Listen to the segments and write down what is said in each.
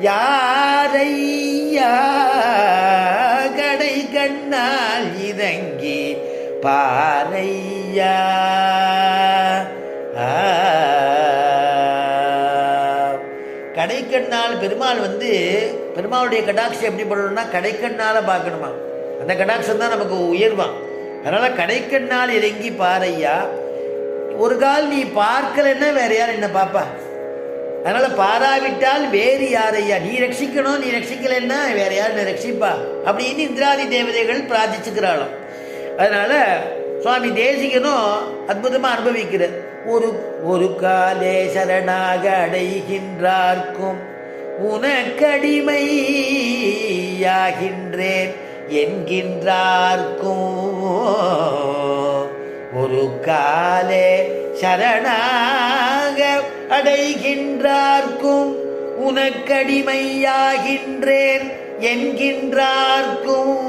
யாரையா கடை கண்ணால் இறங்கி பாரையா. கடைக்கண்ணால் பெருமாள் பெருமாளுடைய கடாட்சம் எப்படி பண்ணணும்னா கடைக்கண்ணால் பார்க்கணுமா. அந்த கடாட்சம் தான் நமக்கு உயர்வான். அதனால் கடைக்கண்ணால் இறங்கி பாரையா. ஒரு கால் நீ பார்க்கலன்னா வேற யார் என்ன பாப்பா? அதனால் பாராவிட்டால் வேறு யாரையா? நீ ரட்சிக்கணும், நீ ரட்சிக்கலைன்னா வேற யார் என்ன ரட்சிப்பா அப்படின்னு இந்திராதி தேவதைகள் பிரார்த்திச்சுக்கிறாளாம். அதனால் சுவாமி தேசிகனும் அற்புதமாக அனுபவிக்கிறார். ஒரு காலே சரணாக அடைகின்றார்க்கும் உனக்கடிமையாகின்றேன் என்கின்றார்க்கும். ஒரு காலே சரணாக அடைகின்றார்க்கும் உனக்கடிமையாகின்றேன் என்கின்றார்க்கும்.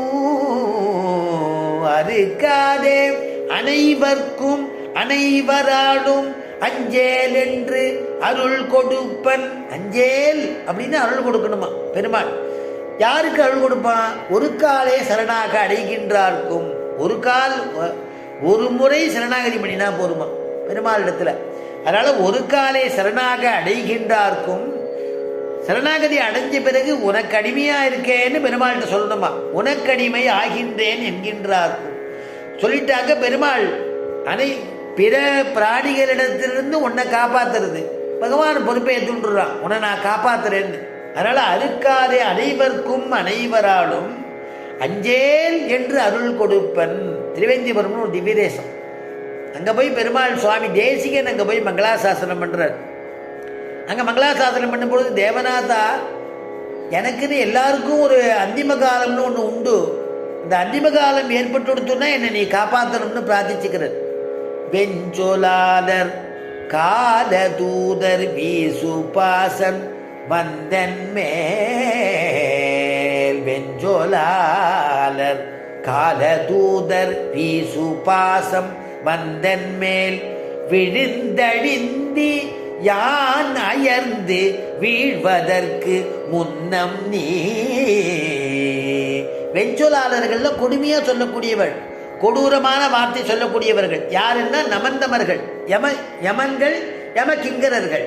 அருக்காதே அனைவர்க்கும் அனைவராலும் அஞ்சேல் என்று அருள் கொடுப்பன். அஞ்சேல் அப்படின்னு அருள் கொடுக்கணுமா பெருமாள். யாருக்கு அருள் கொடுப்பான்? ஒரு காலே சரணாக அடைகின்றார்க்கும். ஒரு கால் ஒரு முறை சரணாகதி பண்ணினா போருமா பெருமாள் இடத்துல. அதனால ஒரு காலே சரணாக அடைகின்றார்க்கும், சரணாகதி அடைஞ்ச பிறகு உனக்கு அடிமையா இருக்கேன்னு பெருமாள்கிட்ட சொல்லணுமா. உனக்கு அடிமை ஆகின்றேன் என்கின்றார்க்கும் சொல்லிட்டாக்க பெருமாள் பிற பிராணிகளிடத்திலிருந்து உன்னை காப்பாத்துறது பகவான் பொறுப்பை ஏற்றுறான். உன்னை நான் காப்பாத்துறேன்னு. அதனால அருக்காதே அனைவர்க்கும் அனைவராலும் அஞ்சேல் என்று அருள் கொடுப்பன். திருவேந்திபுரம்னு ஒரு திவ்யதேசம். அங்கே போய் பெருமாள் சுவாமி தேசிகன் அங்கே போய் மங்களாசாசனம் பண்ணுறார். அங்கே மங்களாசாசனம் பண்ணும்பொழுது தேவநாதா எனக்குன்னு எல்லாருக்கும் ஒரு அந்திம காலம்னு ஒன்று உண்டு. இந்த அந்திம காலம் ஏற்பட்டு கொடுத்தோன்னா என்னை நீ காப்பாற்றணும்னு பிரார்த்திச்சுக்கிறார். வெஞ்சொலாளர் காலதூதர் வீசு பாசன் வந்தன் மேல். வெஞ்சொலாளர் காலதூதர் வீசு பாசம் வந்தன் மேல் விழுந்தழிந்தி யான் அயர்ந்து வீழ்வதற்கு முன்னம் நீ. வெஞ்சொலாளர்கள்ல கொடுமையா சொல்லக்கூடியவள், கொடூரமான வார்த்தை சொல்லக்கூடியவர்கள் யாருன்னா நமந்தமர்கள், யமன்கள், யம கிங்கரர்கள்.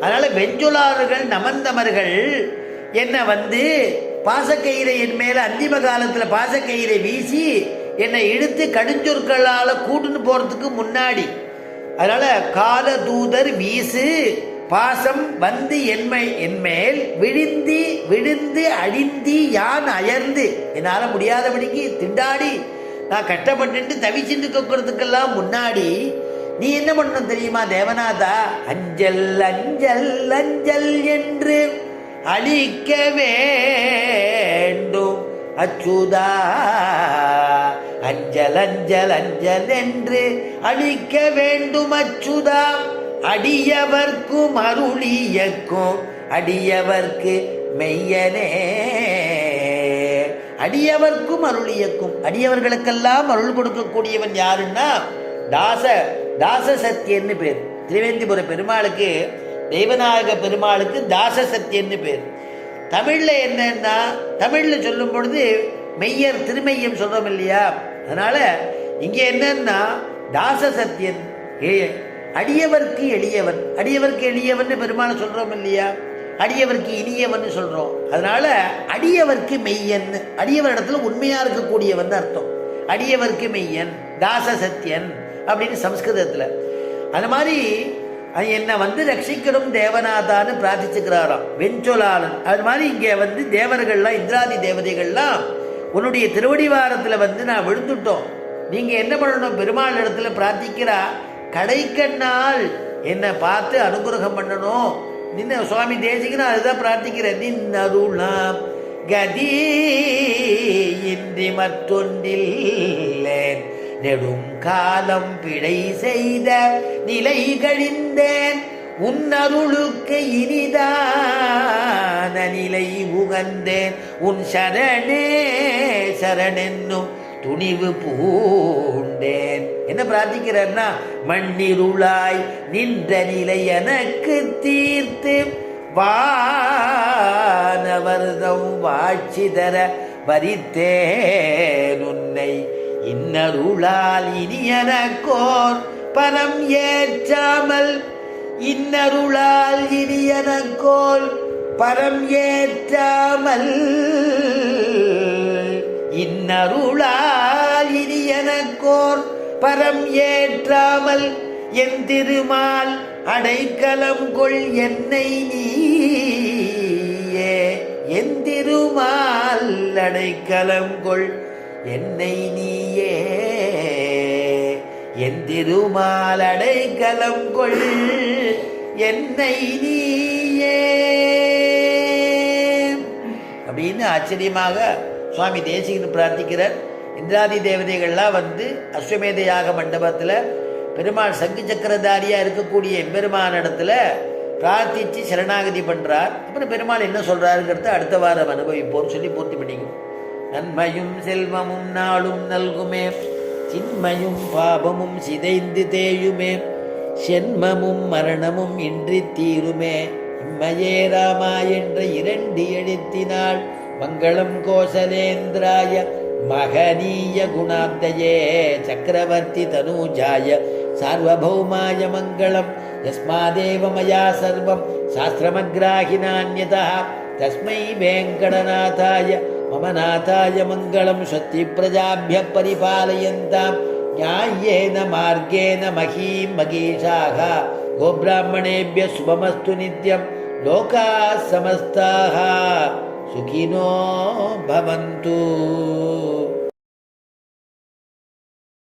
அதனால வெஞ்சொலாளர்கள் நமந்தமர்கள் என்னை பாசக்கயிறை என் மேல அந்திம காலத்துல பாசக்கயிறை வீசி என்னை இழுத்து கடுஞ்சொற்களால கூட்டுன்னு போறதுக்கு முன்னாடி. அதனால கால தூதர் வீசு பாசம் என்மேல் விழுந்து அழிந்தி யான் அயர்ந்து என்னால முடியாதபடிக்கு திண்டாடி நான் கஷ்டப்பட்டு தவிச்சுட்டு கொக்கிறதுக்கெல்லாம் முன்னாடி நீ என்ன பண்ணணும் தெரியுமா தேவநாதா? அஞ்சல் அஞ்சல் அஞ்சல் என்று அழிக்க வேண்டும் அச்சுதா. அஞ்சல் அஞ்சல் அஞ்சல் என்று அழிக்க வேண்டும் அச்சுதா. அடியவர்க்கும் அருளியக்கும் அடியவர்க்கு மெய்யனே. அடியவர்க்கும் அருளியக்கும் அடியவர்களுக்கெல்லாம் அருள் கொடுக்கக்கூடியவன் யாருன்னா தாச சத்தியன்னு பேர். திருவேந்திபுர பெருமாளுக்கு, தெய்வநாயக பெருமாளுக்கு தாச சத்தியன்னு பேர். தமிழ்ல என்னன்னா, தமிழ்ல சொல்லும் பொழுது மெய்யர் திருமெய்யம் சொல்றோம் இல்லையா? அதனால இங்க என்னன்னா தாச சத்தியன், அடியவர்க்கு எளியவன். அடியவர்க்கு எளியவன் பெருமாளை சொல்றோம் இல்லையா? அடியவர்க்கு இனியவன் சொல்றோம். அதனால அடியவர்க்கு மெய்யன், அடியவர் இடத்துல உண்மையா இருக்கக்கூடியவன் அர்த்தம். அடியவர்க்கு மெய்யன் தாச சத்தியன் அப்படின்னு சம்ஸ்கிருதத்துல. அது மாதிரி என்னை ரட்சிக்கணும் தேவநாதான்னு பிரார்த்திச்சுக்கிறாராம் வெஞ்சொலாளன். அது மாதிரி இங்கே தேவர்கள்லாம், இந்திராதி தேவதைகள்லாம் உன்னுடைய திருவடிவாரத்தில் நான் விழுந்துட்டோம். நீங்க என்ன பண்ணணும்? பெருமாள் இடத்துல பிரார்த்திக்கிறா, கடைக்கண்ணால் என்னை பார்த்து அனுகிரகம் பண்ணணும். நின்ன சுவாமி தேசிகன் அதுதான் பிரார்த்திக்கிறேன். நின்னருளாம் கதி இன்றி மற்றொன்றில்லேன், நெடும் காலம் பிழை செய்த நிலை கழிந்தேன், உன்னருளுக்கு இனிதான நிலை உகந்தேன், உன் சரணே சரணென்னும் துணிவு பூண்டேன். என்ன பிரார்த்திக்கிறன்னா, மண்ணிருளாய் நின்ற நிலை எனக்கு தீர்த்து வானவர்க்கு வானவர்தம் வாட்சி தர வரித்தேன் உன்னை இன்னருளால் இனியனக்கோர் பரம் ஏற்றாமல் இன்னருளால் இனியனக்கோர் பரம் ஏற்றாமல் இன்னருளால் இனியனக்கோர் பரம் ஏற்றாமல் என் திருமால் அடைக்கலம் கொள் என்னை நீயே என் திருமால் அடைக்கலம் கொள் என்னை நீயே என் திருமால் அடைக்கலம் கொள் என்னை நீயே அப்படின்னு ஆச்சரியமாக சுவாமி தேசிகன் பிரார்த்திக்கிறார். இந்திராதி தேவதைகள்லாம் வந்து அஸ்வமேத யாக மண்டபத்தில் பெருமாள் சங்கு சக்கரதாரியாக இருக்கக்கூடிய எம்பெருமான இடத்துல பிரார்த்தித்து சரணாகதி பண்ணுறார். அப்புறம் பெருமாள் என்ன சொல்கிறாருங்கிறத அடுத்த வாரம் அனுபவிப்போம்னு சொல்லி பூர்த்தி பண்ணிக்கும். நன்மையும் செல்வமும் நாளும் நல்குமே சின்மையும் பாபமும் சிதைந்து தேயுமே சென்மமும் மரணமும் இன்றி தீருமே இம்மையே ராமா என்ற 2 எழுத்தினாள் மங்களம் கோசலேந்திராய மகனீய குணாப்தயே சக்கரவர்த்தி தனூஜாய சார்வபௌமாய மங்களம் யஸ்மாதேவ மயா சர்வம் சாஸ்திரமக்ராஹினான்யதா தஸ்மை வேங்கடநாதாய மம நாதாய மங்களம் ஸ்வஸ்தி பிரஜாப்ய பரிபாலயந்தாம் ஞாயேன மார்கேன மஹீம் மகீஷாக கோப்ராஹ்மணேபிய சுபமஸ்து நித்யம் லோகாः சமஸ்தாः சுகினோ பவந்து.